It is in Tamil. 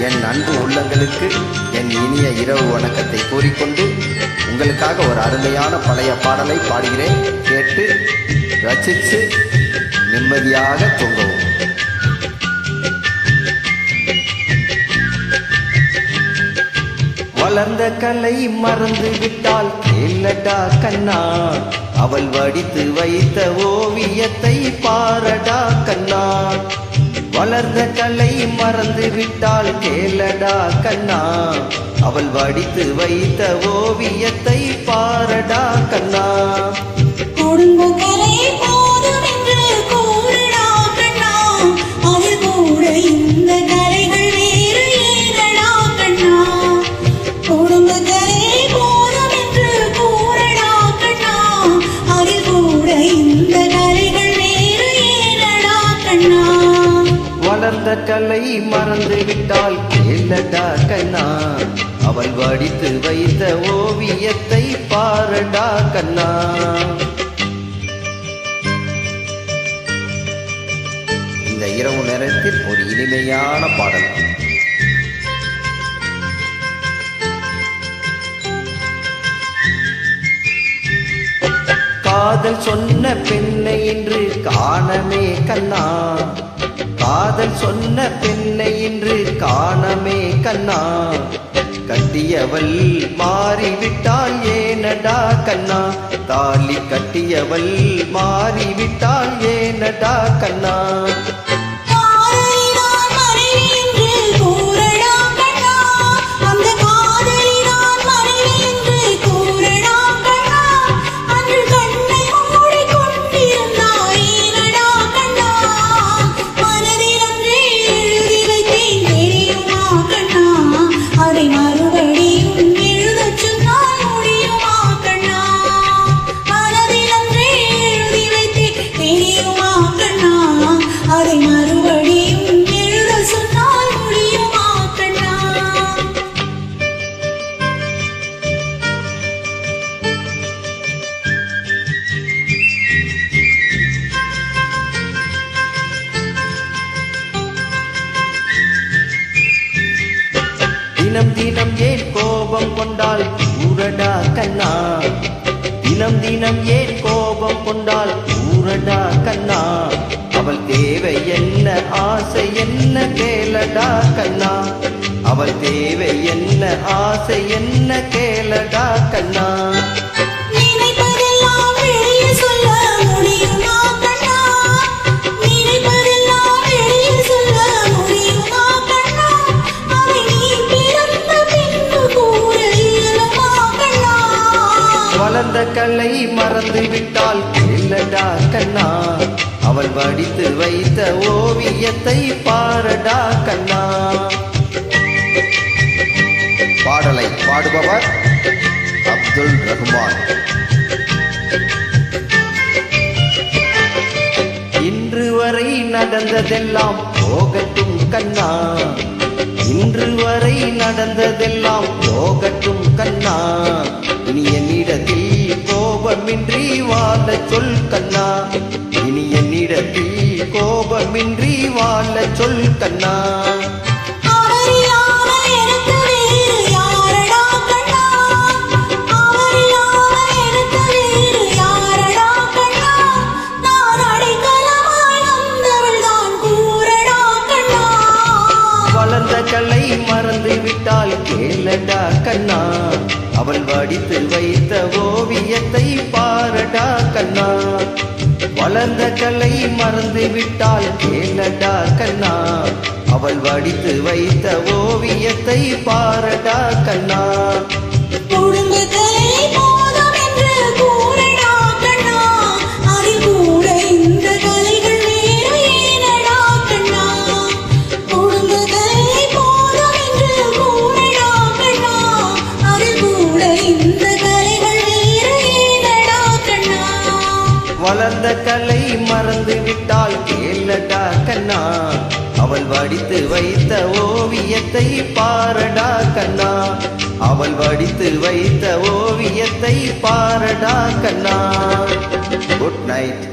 என் அன்பு உள்ளங்களுக்கு என் இனிய இரவு வணக்கத்தை கூறிக்கொண்டு உங்களுக்காக ஒரு அருமையான பழைய பாடலை பாடுகிறேன். கேட்டு ரசித்து நிம்மதியாக தூங்கவும். வளர்ந்த கலை மறந்து விட்டால் கேளடா கண்ணா, அவள் வடித்து வைத்த ஓவியத்தை பாரடா கண்ணா. வளர்ந்த கலை மறந்து விட்டால் கேளடா கண்ணா, அவள் வடித்து வைத்த ஓவியத்தை பாரடா கண்ணா. வளர்ந்த கலை மறந்து விட்டால் கேளடா கண்ணா, அவள் வடித்து வைத்த ஓவியத்தை பாரடா கண்ணா. இந்த இரவு நேரத்தில் ஒரு இனிமையான பாடல். காதல் சொன்ன பெண்ணை இன்று காணமே கண்ணா, காதல் சொன்ன பெண்ணை இன்று காணமே கண்ணா. கட்டியவள் மாறிவிட்டாள் ஏனடா கண்ணா, தாலி கட்டியவள் மாறிவிட்டாள் ஏனடா கண்ணா. தினம் தினம் ஏன் கோபம் கொண்டால் கூறடா கண்ணா, தினம் தினம் ஏன் கோபம் கொண்டால் கூறடா கண்ணா. அவள் தேவை என்ன ஆசை என்ன கேளடா கண்ணா, அவள் தேவை என்ன ஆசை என்ன கேளடா கண்ணா. வளர்ந்த கலை மறந்து விட்டால் கேளடா கண்ணா, அவள் வடித்து வைத்த ஓவியத்தை பாரடா கண்ணா. பாடலை பாடுபவர் அப்துல் ரஹ்மான். இன்று வரை நடந்ததெல்லாம் போகட்டும் கண்ணா, இன்று வரை நடந்ததெல்லாம் போகட்டும் கண்ணா. இனி என்னிடத்தில் கோபமின்றி வாழ சொல் கண்ணா, இனி என்னிடத்தில் கோபமின்றி வாழ சொல் கண்ணா. வளர்ந்த கலை மறந்து விட்டால் கேளடா கண்ணா, அவள் வடித்து வைத்த ஓவியத்தை பாரடா கண்ணா. வளர்ந்த கலை மறந்து விட்டால் கேளடா கண்ணா, அவள் வடித்து வைத்த ஓவியத்தை பாரடா கண்ணா. வளர்ந்த கலை மறந்து விட்டால் கேளடா கண்ணா, அவள் வடித்து வைத்த ஓவியத்தை பாரடா கண்ணா, அவள் வடித்து வைத்த ஓவியத்தை பாரடா கண்ணா. Good night.